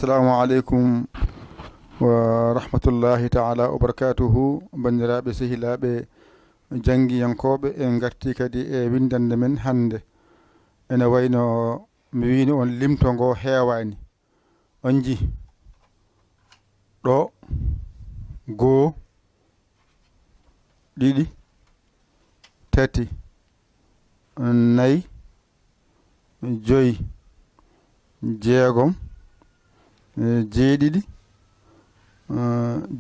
Assalamu alaikum wa rahmatullahi ta'ala wa barakatuhu bandiraɓe sehilaɓe jangiyankoɓe en garti kadi e windande men hande ene wayno mi wino on limto ngo hewani on ji ɗo goo ɗiɗi tati nayyi joyi jeegom jeeɗiɗi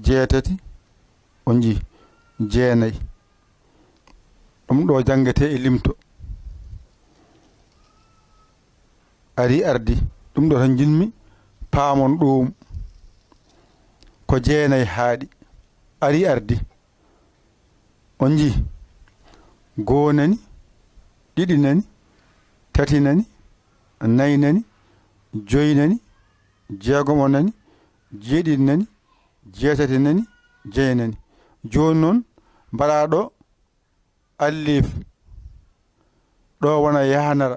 jeetati on ji jeenayi ɗum ɗo jangete e limto ari ardi ɗum ɗo tan jinmi paamon ɗum ko jeenayi haaɗi ari ardi on ji goo nani ɗiɗi nani tati nani nayyi nani joyi nani jeegom o nani jeeɗiɗi nani jeetati nani jeenani joni noon mbaɗa ɗo allif ɗo wona yahnara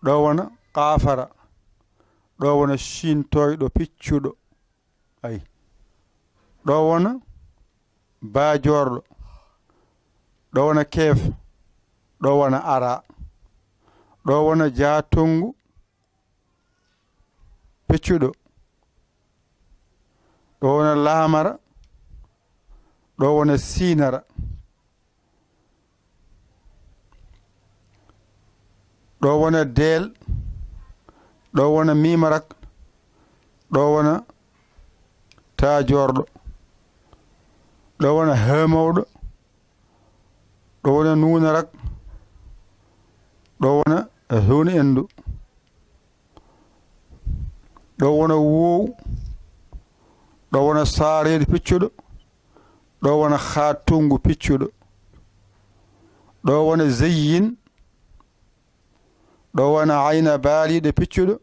ɗo wona qaafara ɗo wona shintoyɗo piccuɗo ayi ɗo wona baajorɗo ɗo wona keef ɗo wona ara ɗo wona jaatongu piccuɗo ɗo wona laamara ɗo wona siinara ɗo wona deel ɗo wona mimarak ɗo wona taajorɗo ɗo wona hemowɗo ɗo wona nuunarak ɗo wona hewni endu ɗo wona woow ɗo wona saareede piccuɗo ɗo wona hatungu piccuɗo ɗo wona zeyyin ɗo wona ayna baaliɗo piccuɗo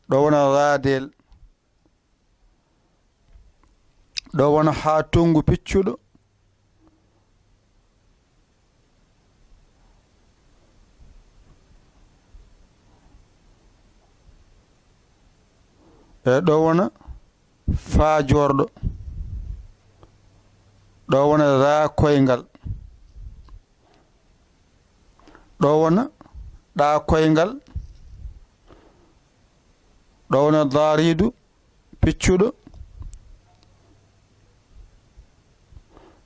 ɗo wona raadel ɗo wona hatungu piccuɗo e ɗo wona faajorɗo ɗo wona raa koyngal ɗo wona ɗaa koyngal ɗo wona daariidu piccuɗo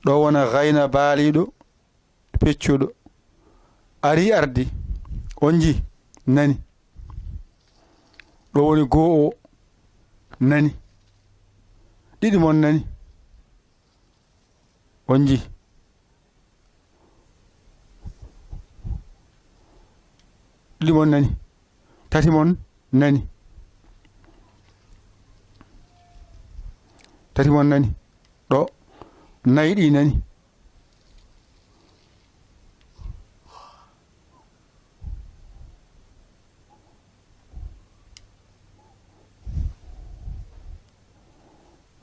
ɗo wona gayna baaliiɗo piccuɗo ari ardi on ji nani ɗo woni goo o nani ɗiɗi mon nani on ji ɗiɗi mon nani tati mon nani tati mon nani ɗo nayyi ɗi nani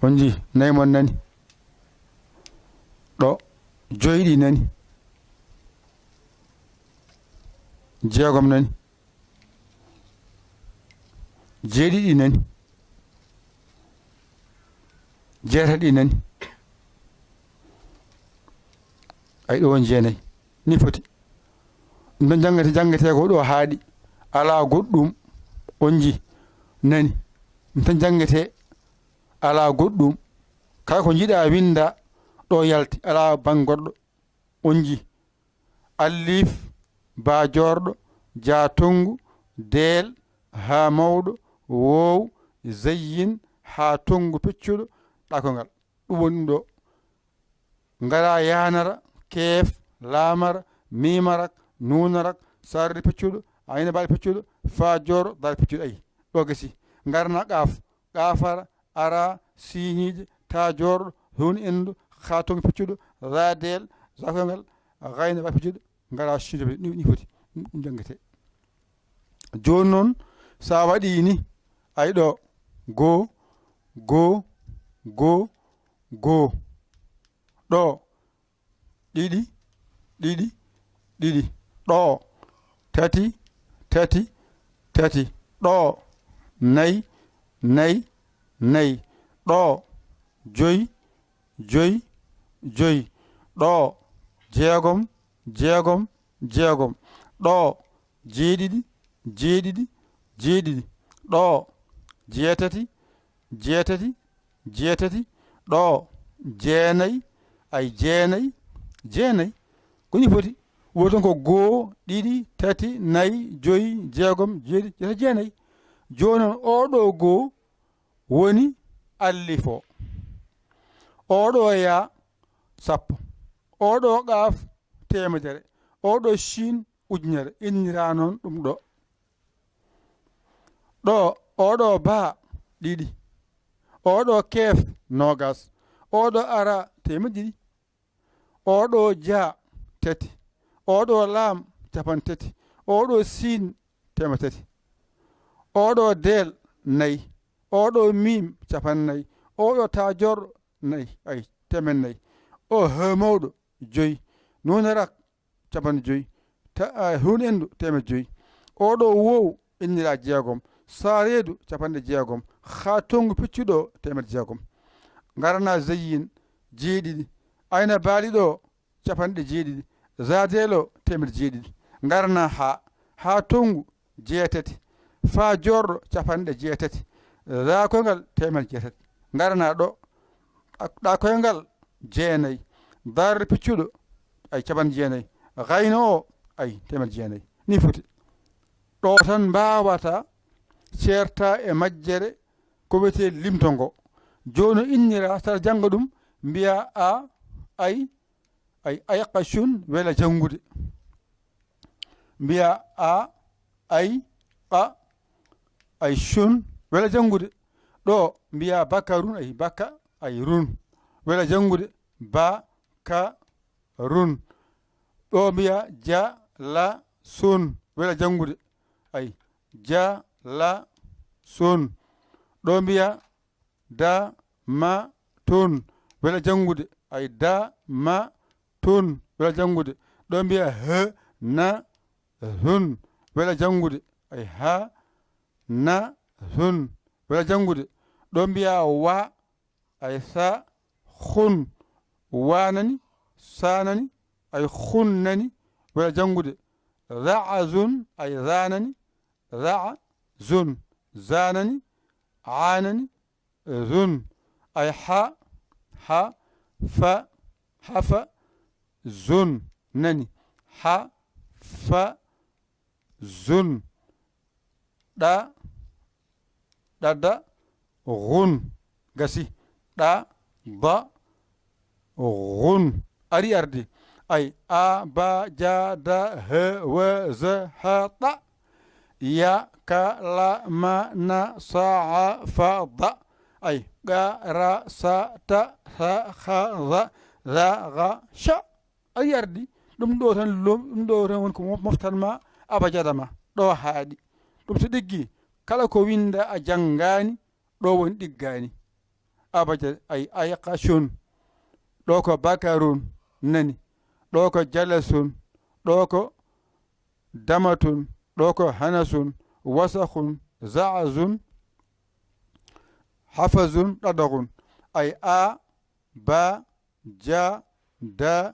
on ji nayyi mon nani ɗo joyi ɗi nani jeegom nani jeeɗiɗi nani jeetati nani ay ɗo won jeenayi ni foti ɗum ɗon jangate ko ɗo haaɗi ala goɗɗum on ji nani ɗum tan jangete ala goɗɗum kala ko jiɗa winda ɗo yalti ala bangorɗo on ji allif baajorɗo jaatongu deel haa mawɗo woow zeyyin haa tongu piccuɗo ɗakongal ɗum woni ɗum ɗo ngara yahnara keef laamara mimarak nuunarak sarde piccuɗo ayna baali piccuɗo faajorɗo daal piccuɗo ayi ɗo gasi ngarna qaaf qaafara ara siiñiije taajorɗo hewni endu hatongu piccuɗo raadel zakongal gayna baali piccuɗo ngara shinto ni foti ɗum jangete joni noon sa waɗi ni ay ɗo goo goo goo goo ɗo ɗiɗi ɗiɗi ɗiɗi ɗo tati tati tati ɗo nayyi nayi nayi ɗo joyi joyi joyi ɗo jeegom jeegom jeegom ɗo jeeɗiɗi jeeɗiɗi jeeɗiɗi ɗo jeetati jeetati jeetati ɗo jeenayi ay jeenayi jeenayi ko ni foti woton ko goo ɗiɗi tati nayi joyi jeegom jeeɗiɗi jeetati jeenayi joni noon oɗo goo woni allifo oɗo yaa sappo oɗo qaaf temedere oɗo shin ujunere innira noon ɗum ɗo ɗo oɗo baa ɗiɗi oɗo keef nogas oɗo ara temedɗiɗi oɗo jaa tati oɗo laam capan tati oɗo siin temetati oɗo del nayi oɗo mim capan nayi oɗo tajor nayi ay temen nayi o mawɗo joyi nunarak capan joyi hun endu temet joyi oɗo wow innira jeegom sareedu capanɗe jeegom ha tongu piccuɗo temet jeegom garana zeyin jeeɗiɗi ayna baali ɗo capanɗe jeeɗiɗi zadelo temet jeeɗiɗi garana ha tongu jeetati fa jorɗo capanɗe jeetati za koyngal temet jeetati garana ɗo ɗa koyngal jeenayi dar piccuɗo ay capan jeenayi gayno o ay temet jeenayi ni foti ɗo tan mbawata ceerta e majjere ko wiyete limto ngo joni innira saɗa janga ɗum mbiya a ay ayqashun wela jangude mbiya a ay qa ay shun wela jangude ɗo mbiya bakarun ay baka ay run wela jangude ba ka run ɗo mbiya ja la sun wela jangude ay ja la sun ɗo mbiya da ma tun wela jangude ay da ma tun wela jangude ɗo mbiya he na hun wela jangude ay ha na hun wela jangude ɗo mbiya wa ay sa hun wanani sanani ay hun nani wela jangude ra'azun ay zanani ra'a zun zanani anani zun ay ha fa hafa zun nani ha fa zun ɗa ɗaɗa gun gasi ɗa ba gun ari arde ay a ba ja da he we ze ha ɗa ya ka la ma na sa a fa da ay ga ra sa ta ha ha za za ga sha ari ardi ɗum ɗo tan ɗum ɗo tan woni ko moftanma abajadama ɗo haaɗi ɗum so ɗiggi kala ko winda a janngani ɗo woni ɗiggani abajad ay ayqashun ɗo ko bakarun nani ɗo ko jalasun ɗo ko damatun ɗo ko hanasun wasahun za'azun hafazun ɗadagun ay a ba ja da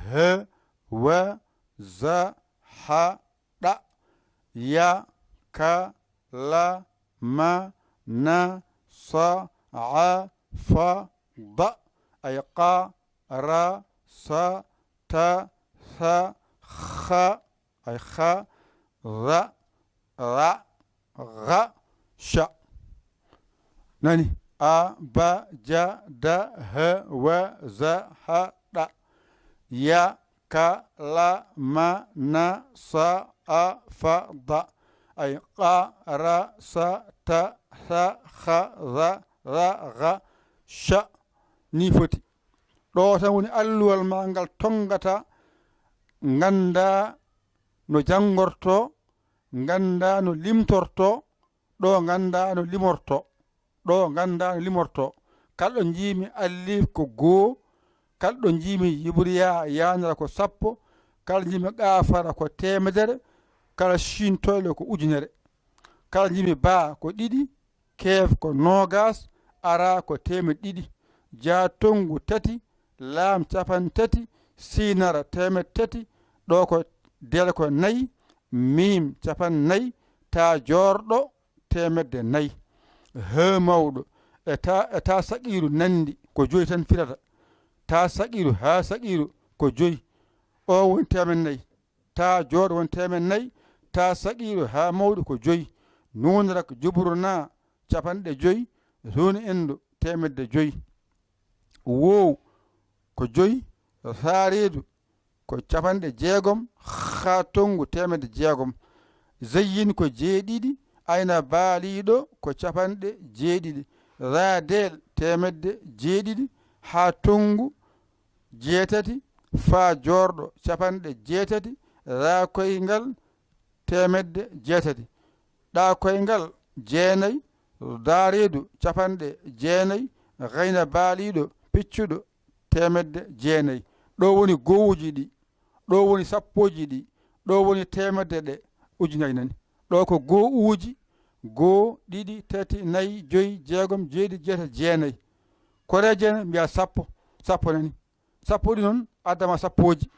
he wa za ha ɗa ya ka la ma na sa a fa da ay qa ra sa ta sa kha ay kha ra ra ga sha nani a ba ja da he wa za ha ɗa ya ka la ma na sa a fa da ay qa ra sa ta sa kha ra ra ga sha ni foti ɗo tan woni alluwal ma ngal tongata ganda no janngorto ganda no limtorto ɗo ganda no limorto ɗo ganda no limorto kalɗo jiimi allif ko goo kalɗo jiimi yibriya yanira ko sappo kala jiimi ƙafara ko temedere kala shintoyle ko ujunere kala jiimi ba ko ɗiɗi keef ko nogas, ara ko temed ɗiɗi, jaatongu tati, laam capan tati, sinara temed tati, ɗo ko del ko nayi, mim capan nayi, ta jorɗo temedde nayi, he mawɗo ta saqiru nandi ko joyi tan firata, ta saqiru ha saqiru ko joyi, o woni temed nayi, ta jorɗo woni temed nayi, ta saqiru ha mawɗo ko joyi, nunarak juburna capanɗe joyi, zone endu temedde joyi, wow ko joyi, saaredu ko capanɗe jeegom, ha tongu temedde jeegom, zayyin ko jeeɗiɗi, ayna baaliɗo ko capanɗe jeeɗiɗi, raadel temedde jeeɗiɗi, ha tongu jeetati, fa jorɗo capanɗe jeetati, raa koyngal temedde jeetati, ɗa koyngal jeenayi, daareedu capanɗe jeenayi, gayna baaliɗo piccuɗo temedde jeenayi, ɗo woni gowuji ɗi, ɗo woni sappoji ɗi, ɗo woni temedde ɗe ujunere nani, ɗo ko gowuji, goo, ɗiɗi, tati, nayi, joyi, jeegom, jeeɗiɗi, jeetati, jeenayi, kore jeenayi mbiya sappo, sappo nani, sappo ɗi noon addama sappoji,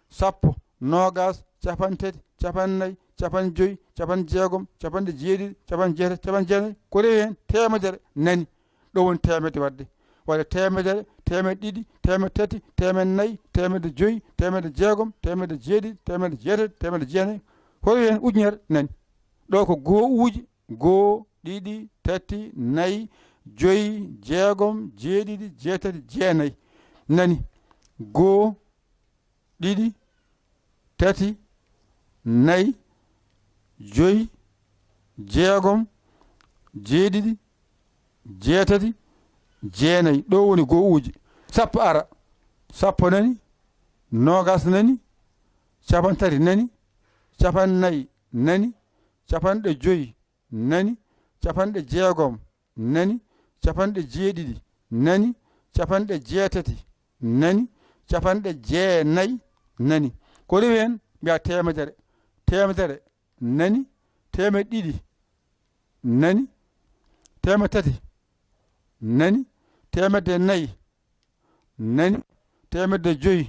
sappo, nogas, capan tati, capan nayi, capan joyi, capan jeegom, capanɗe jeeɗiɗi, capan jeetati, capan jeenayi, ko rewi hen temedere nani, ɗo woni temedde wadde temedere, temed ɗiɗi, temed tati, temed nayi, temedde joyi, temedde jeegom, temedde jeeɗiɗi, temedde jeetati, temedde jeenayi, ko rewi hen ujunere nani, ɗo ko gowuji, goo, ɗiɗi, tati, nayi, joyi, jeegom, jeeɗiɗi, jeetati, jeenayi, nani, goo, ɗiɗi, tati, nayi, joyi, jeegom, jeeɗiɗi, jeetati, jeenayi, ɗo woni gowuji, sappo ara, sappo nani, nogas nani, capan tati nani, capan nayi nani, capanɗe joyi nani, capanɗe jeegom nani, capanɗe jeeɗiɗi nani, capanɗe jeetati nani, capanɗe jeenayi nani, ko rewi hen mbiya temedere, temedere nani, temed ɗiɗi nani, temed tati nani, temedde nayi nani, temedde joyi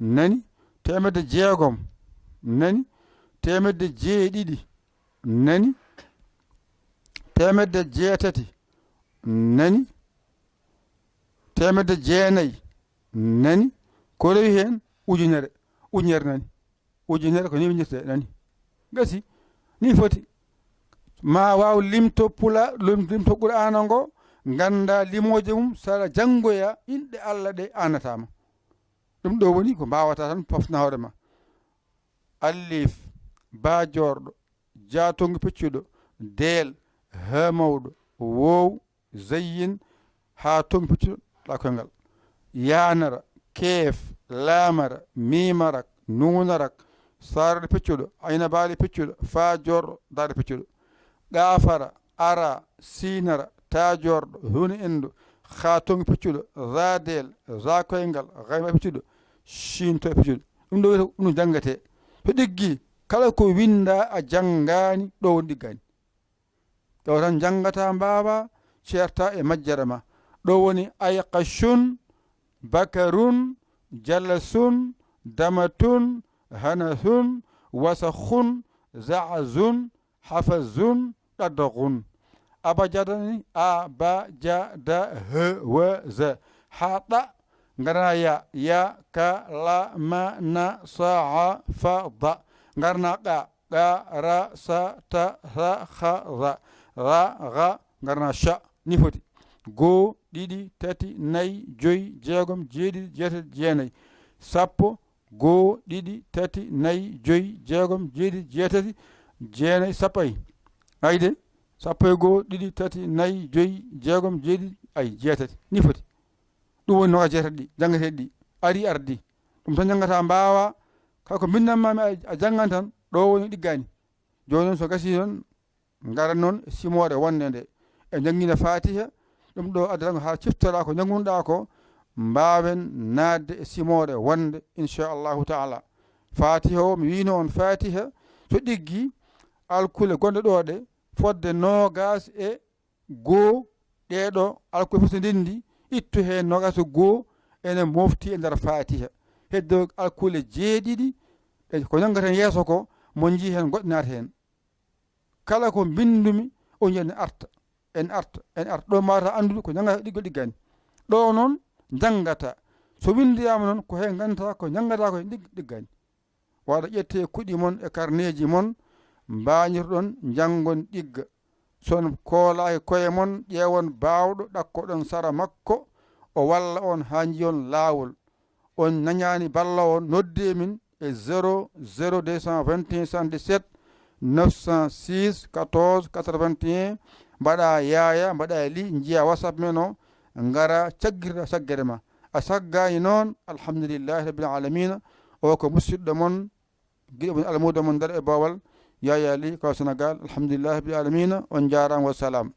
nani, temedde jeegom nani, temedde jeeɗiɗi nani, temedde jeetati nani, temedde jeenayi nani, ko rewi hen ujunere, ujunere nani, ujunere ko ni winirte nani, gasi ni foti ma waw limto pula limto qur'ana ngo, ganda limoje mum, saɗa janngoya inɗe Allah ɗe anatama, ɗum ɗo woni ko mbawata tan pofna hoore ma, allif, ba jorɗo, jaatongu peccuɗo, del, ha mawɗo, wow, zayyin, ha tongu peccuɗo ɗa koyngal, yanara, keef, laamara, mimarak, nunarak, sarde peccuɗo, ayna baali peccuɗo, fa jorɗo, darde peccuɗo, gafara, ara, sinara, ta jorɗo, huni endu, ha tongu peccuɗo, radel, za koyngal, gayma peccuɗo, shinto peccuɗo, ɗum ɗo wiyete ɗum janggete, to ɗiggi kala ko winda a janngani ɗo woni ɗiggani, ɗo tan janggata mbawa certa e majjere ma, ɗo woni ayqashun, bakarun, jallasun, damatun, hanasun, wasakhun, za'zun, hafazun, ɗadagun, abajadani, abajada, hawaza, haɗa, ngarna ya, ka, la, ma, na, sa, fa, da, ngarna qa, ra, sa, ta, ha, ha, ra, ga, ngarna sha, ni foti, goo, ɗiɗi, tati, nayi, joyi, jeegom, jeeɗiɗi, jeetati, jeenayi, sappo, goo, ɗiɗi, tati, nayi, joyi, jeegom, jeeɗiɗi, jeetati, jeenayi, sappo, ayde, sappo e goo, ɗiɗi, tati, nayi, joyi, jeegom, jeeɗiɗi, ay, jeetati, ni foti, ɗum woni noga jeetati ɗi janggateɗi ɗi ari ardi, ɗum tan janggata mbawa, kala ko mbindanmami a jangan tan, ɗo woni ɗiggani, joni noon so gasi noon ngara noon simore wonde nde e janggina fatiha, ɗum ɗo addatango ha ciftoɗa ko janggunoɗa ko, mbawen nadde e simore wonde inchallahu taala, fatiha o mi wino on fatiha so ɗiggi alkule gonɗe ɗo ɗe fodde nogas e goo ɗeɗo alkol fof so ndendi ittu heen nogas goo ene mofti e nder fatiha heddo alkule jeeɗiɗi ko nangata hen yeeso ko mo jii hen goɗɗinata hen kala ko bindumi o jii en arta en arta ɗo mata andude ko jangata ɗiggol ɗiggani ɗo noon jangata so windiyama noon ko hen gandata ko jangata ko ɗiggani waɗa ƴette kuɗi mon e carnet ji mon mbañirɗon jangon ɗigga son koolaki koye mon ƴeewon bawɗo ɗakkoɗon sara makko o walla on ha jiyon laawol on nañani balla on nodde min e 00221 77 906 14 81 mbaɗa yaaya mbaɗa li jiiya whatsapp men o ngara caggirɗa saggere ma a saggani noon alhamdulillahi rabbil alamina o ko musidɗo mon guiɗo mon almudo mon nder e bawal yaya li kaw sénégal alhamdulillahi rabbil alamina on jarama wassalam